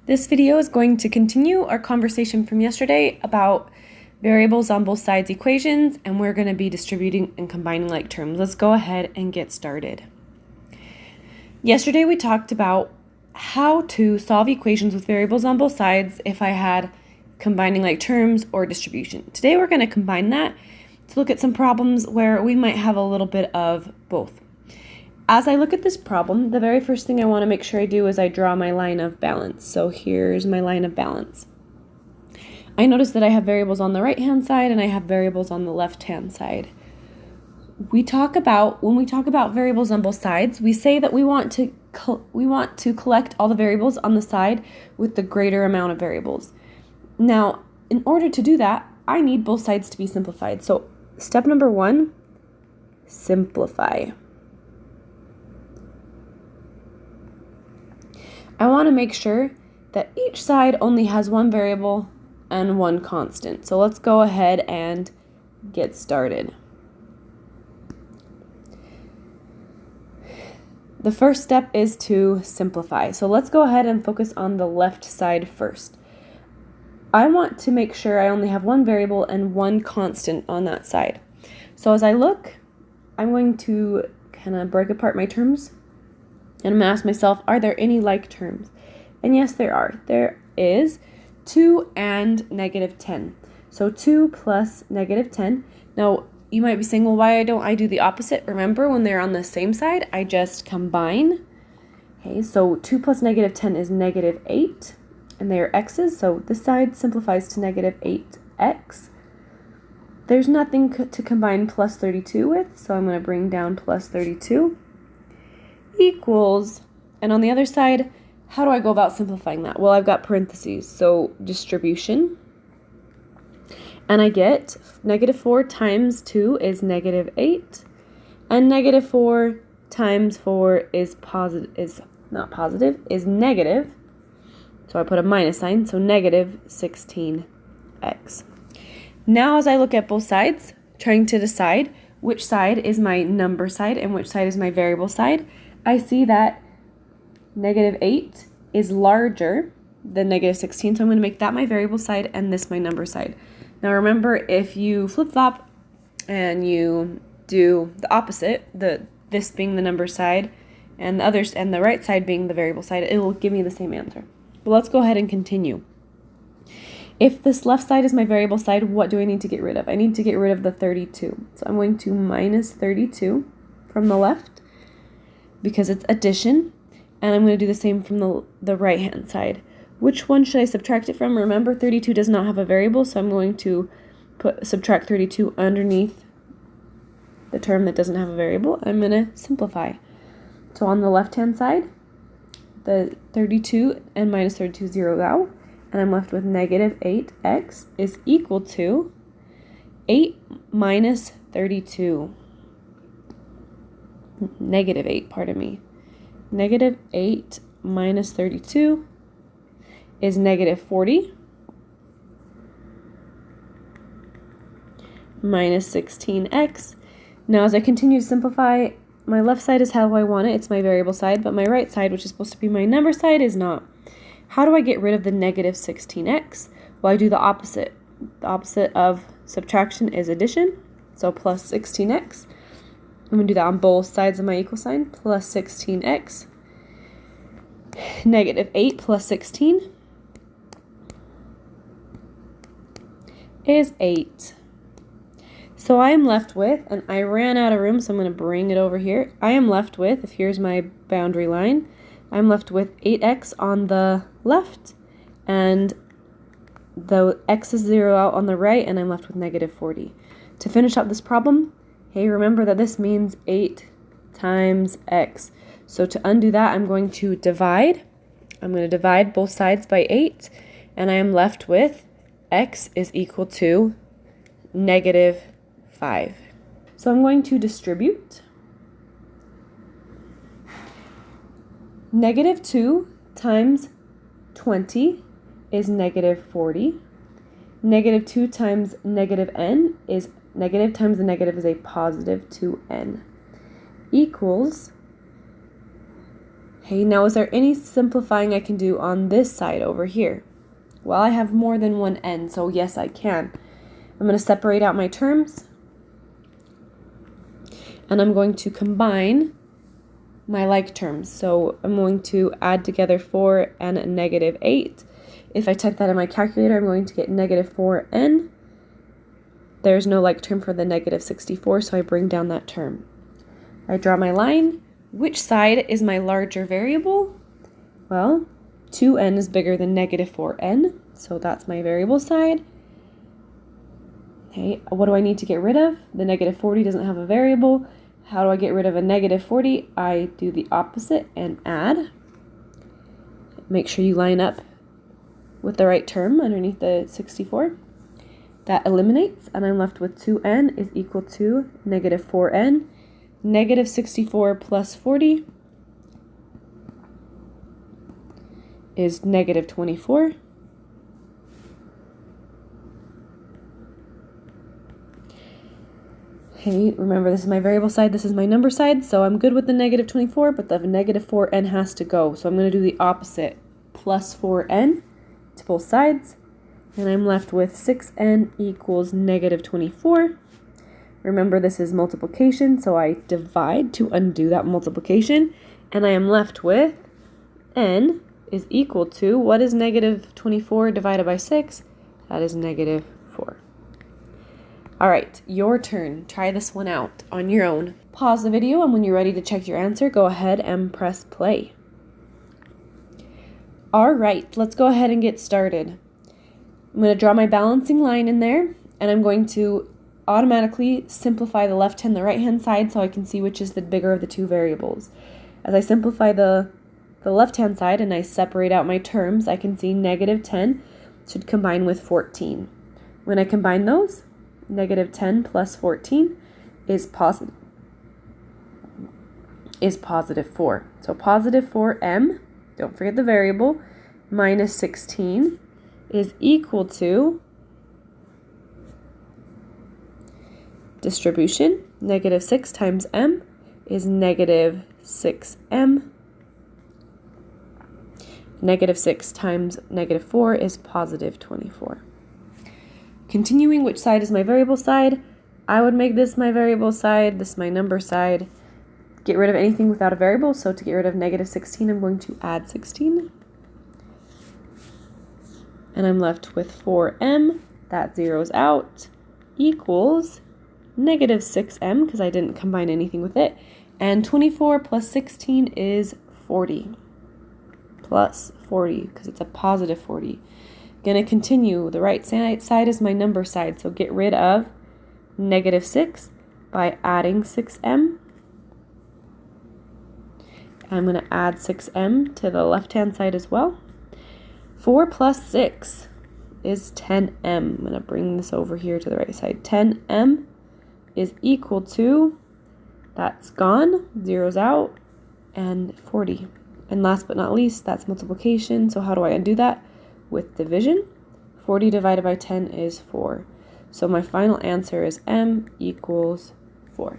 This video is going to continue our conversation from yesterday about variables on both sides equations, and we're going to be distributing and combining like terms. Let's go ahead and get started. Yesterday we talked about how to solve equations with variables on both sides if I had combining like terms or distribution. Today we're going to combine that to look at some problems where we might have a little bit of both. As I look at this problem, the very first thing I want to make sure I do is I draw my line of balance. So here's my line of balance. I notice that I have variables on the right-hand side and I have variables on the left-hand side. When we talk about variables on both sides, we say that we want to collect all the variables on the side with the greater amount of variables. Now, in order to do that, I need both sides to be simplified. So step number 1, simplify. I want to make sure that each side only has one variable and one constant. So let's go ahead and get started. The first step is to simplify. So let's go ahead and focus on the left side first. I want to make sure I only have one variable and one constant on that side. So as I look, I'm going to kind of break apart my terms. And I'm going to ask myself, are there any like terms? And yes, there are. There is 2 and negative 10. So 2 plus negative 10. Now, you might be saying, well, why don't I do the opposite? Remember, when they're on the same side, I just combine. Okay, so 2 plus negative 10 is negative 8. And they are x's, so this side simplifies to negative 8x. There's nothing to combine plus 32 with, so I'm going to bring down plus 32. Equals, and on the other side, how do I go about simplifying that? Well, I've got parentheses, so distribution, and I get negative 4 times 2 is negative 8, and negative 4 times 4 is negative, so I put a minus sign, so negative 16x. Now as I look at both sides, trying to decide which side is my number side and which side is my variable side, I see that negative 8 is larger than negative 16, so I'm going to make that my variable side and this my number side. Now remember, if you flip-flop and you do the opposite, this being the number side and the right side being the variable side, it will give me the same answer. But let's go ahead and continue. If this left side is my variable side, what do I need to get rid of? I need to get rid of the 32. So I'm going to minus 32 from the left, because it's addition, and I'm going to do the same from the right-hand side. Which one should I subtract it from? Remember, 32 does not have a variable, so I'm going to subtract 32 underneath the term that doesn't have a variable. I'm going to simplify. So on the left-hand side, the 32 and minus 32 zero out, and I'm left with negative 8x is equal to 8 minus 32. Negative 8, pardon me. Negative 8 minus 32 is negative 40 minus 16x. Now as I continue to simplify, my left side is how I want it. It's my variable side, but my right side, which is supposed to be my number side, is not. How do I get rid of the negative 16x? Well, I do the opposite. The opposite of subtraction is addition, so plus 16x. I'm going to do that on both sides of my equal sign, plus 16x. Negative 8 plus 16 is 8. So I am left with, and I ran out of room, so I'm going to bring it over here. I am left with, if here's my boundary line, I'm left with 8x on the left, and the x is 0 out on the right, and I'm left with negative 40. To finish up this problem, hey, remember that this means 8 times x. So to undo that, I'm going to divide. I'm going to divide both sides by 8, and I am left with x is equal to negative 5. So I'm going to distribute. Negative 2 times 20 is negative 40. Negative 2 times negative n is negative times the negative is a positive 2n, equals Okay, now is there any simplifying I can do on this side over here? Well, I have more than one n, so yes, I can. I'm going to separate out my terms, and I'm going to combine my like terms. So I'm going to add together 4 and a negative 8. If I type that in my calculator, I'm going to get negative 4n. There's no like term for the negative 64, so I bring down that term. I draw my line. Which side is my larger variable? Well, 2n is bigger than negative 4n, so that's my variable side. Okay, what do I need to get rid of? The negative 40 doesn't have a variable. How do I get rid of a negative 40? I do the opposite and add. Make sure you line up with the right term underneath the 64. That eliminates, and I'm left with 2n is equal to negative 4n. Negative 64 plus 40 is negative 24. Okay, remember this is my variable side, this is my number side, so I'm good with the negative 24, but the negative 4n has to go. So I'm going to do the opposite, plus 4n to both sides, and I'm left with 6n equals negative 24. Remember, this is multiplication, so I divide to undo that multiplication, and I am left with n is equal to, what is negative 24 divided by 6? That is negative 4. All right, your turn. Try this one out on your own. Pause the video, and when you're ready to check your answer, go ahead and press play. All right, let's go ahead and get started. I'm going to draw my balancing line in there, and I'm going to automatically simplify the left hand and the right hand side so I can see which is the bigger of the two variables. As I simplify the left hand side and I separate out my terms, I can see negative 10 should combine with 14. When I combine those, negative 10 plus 14 is positive 4. So positive 4m, don't forget the variable, minus 16 is equal to distribution. Negative 6 times m is negative 6m. Negative 6 times negative 4 is positive 24. Continuing, which side is my variable side? I would make this my variable side, this my number side. Get rid of anything without a variable, so to get rid of negative 16, I'm going to add 16. And I'm left with 4m, that zeroes out, equals negative 6m, because I didn't combine anything with it, and 24 plus 16 is 40. Plus 40, because it's a positive 40. Going to continue. The right side is my number side, so get rid of negative 6 by adding 6m. I'm going to add 6m to the left-hand side as well. 4 plus 6 is 10m. I'm going to bring this over here to the right side. 10m is equal to, that's gone, zeroes out, and 40. And last but not least, that's multiplication. So how do I undo that? With division. 40 divided by 10 is 4. So my final answer is m equals 4.